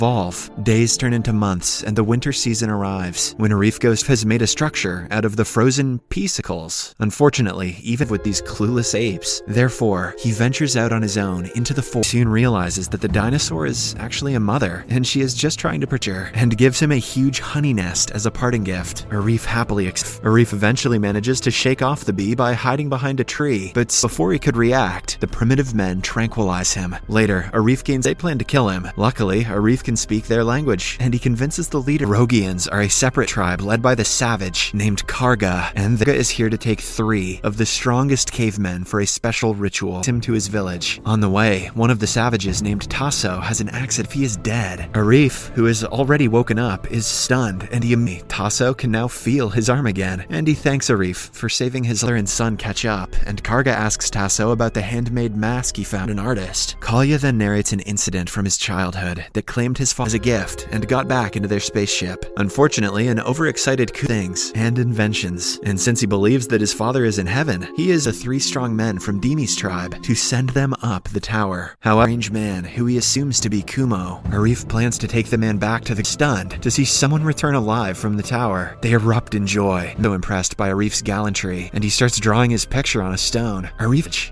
evolve. Days turn into months, and the winter season arrives, when Arif has made a structure out of the frozen peacicles. Unfortunately, even with these clueless apes. Therefore, he ventures out on his own into the forest. Soon realizes that the dinosaur is actually a mother, and she is just trying to protect her, and gives him a huge honey nest as a parting gift. Arif eventually manages to shake off the bee by hiding behind a tree, but before he could react, the primitive men tranquilize him. Later, Arif gains a plan to kill him. Luckily, Arif can speak their language, and he convinces the leader. Rogians are a separate tribe led by the savage named Karga, and Karga is here to take 3 of the strongest cavemen for a special ritual. Him to his village. On the way, one of the savages named Tasso has an accident. He is dead. Arif, who is already woken up, is stunned, and Tasso can now feel his arm again, and he thanks Arif for saving his mother and son catch up, and Karga asks Tasso about the handmade mask he found an artist. Kalya then narrates an incident from his childhood that claimed his father as a gift and got back into their spaceship. Unfortunately, an overexcited things and inventions, and since he believes that his father is in heaven, he is a 3 strong men from Dimi's tribe to send them up the tower. However, a strange man who he assumes to be Kumo. Arif plans to take the man back to the stunned to see someone return alive from the tower. They erupt in joy, so impressed by Arif's gallantry, and he starts drawing his picture on a stone.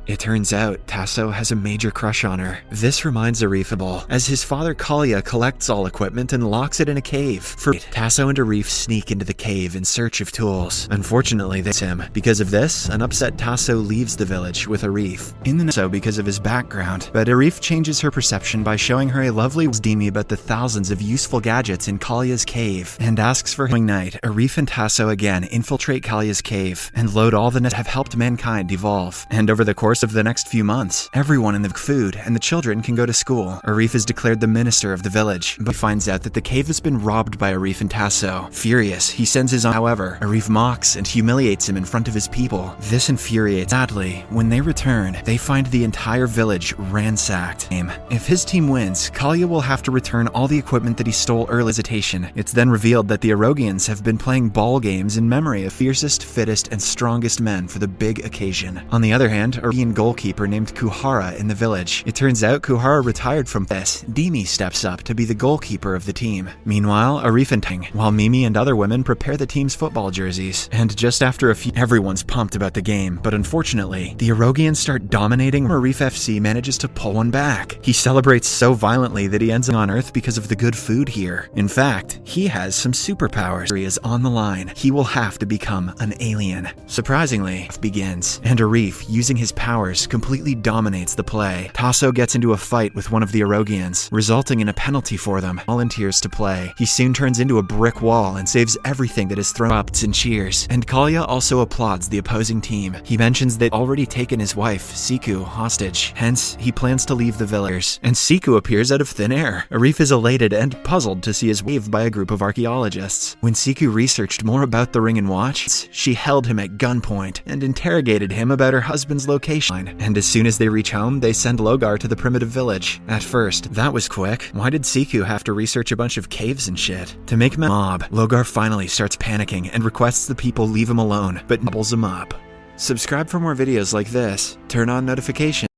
It turns out Tasso has a major crush on her. This reminds Arif as his father Kalya collects all equipment and locks it in a cave. Tasso and Arif sneak into the cave in search of tools. Unfortunately, they miss him. Because of this, an upset Tasso leaves the village with Arif. Because of his background, but Arif changes her perception by showing her a lovely Dimi about the thousands of useful gadgets in Kalya's cave, and asks for her night. Arif and Tasso again infiltrate Kalya's cave and load all the have helped mankind evolve. And over the course of the next few months, everyone in the food and the children can go to school. Arif is declared the minister of the village, but finds out that the cave has been robbed by Arif and Tasso. Furious, he sends his own. However, Arif mocks and humiliates him in front of his people. This infuriates. Sadly, when they return, they find the entire village ransacked. If his team wins, Kalya will have to return all the equipment that he stole early. It's then revealed that the Erogians have been playing ball games in memory of fiercest, fittest, and strongest men for the big occasion. On the other hand, a Erogian goalkeeper named Kuhara in the village. It turns out Kuhara retired from this. Dimi steps up to be the goalkeeper of the team. Meanwhile, Arif and while Mimi and other women prepare the team's football jerseys. And just after a few, everyone's pumped about the game, but unfortunately, the Erogians start dominating. Arif FC manages to pull one back. He celebrates so violently that he ends up on Earth because of the good food here. In fact, he has some superpowers. He is on the line. He will have to become an alien. Surprisingly, begins, and Arif, using his powers, completely dominates the play. Tasso gets into a fight with one of the Erogians, resulting in a penalty for them. Volunteers to play. He soon turns into a brick wall and saves everything that is thrown up and cheers. And Kalya also applauds the opposing team. He mentions they'd already taken his wife, Siku, hostage. Hence, he plans to leave the village. And Siku appears out of thin air. Arif is elated and puzzled to see his wave by a group of archaeologists. When Siku researched more about the Ring and Watch, she held him at gunpoint and interrogated him about her husband's location. And as soon as they reach home, they send Logar to the primitive village. At first, that was quick. Why did Siku have to research a bunch of caves and shit? To make him a mob, Logar finally starts panicking and requests the people leave him alone, but doubles him up. Subscribe for more videos like this. Turn on notifications.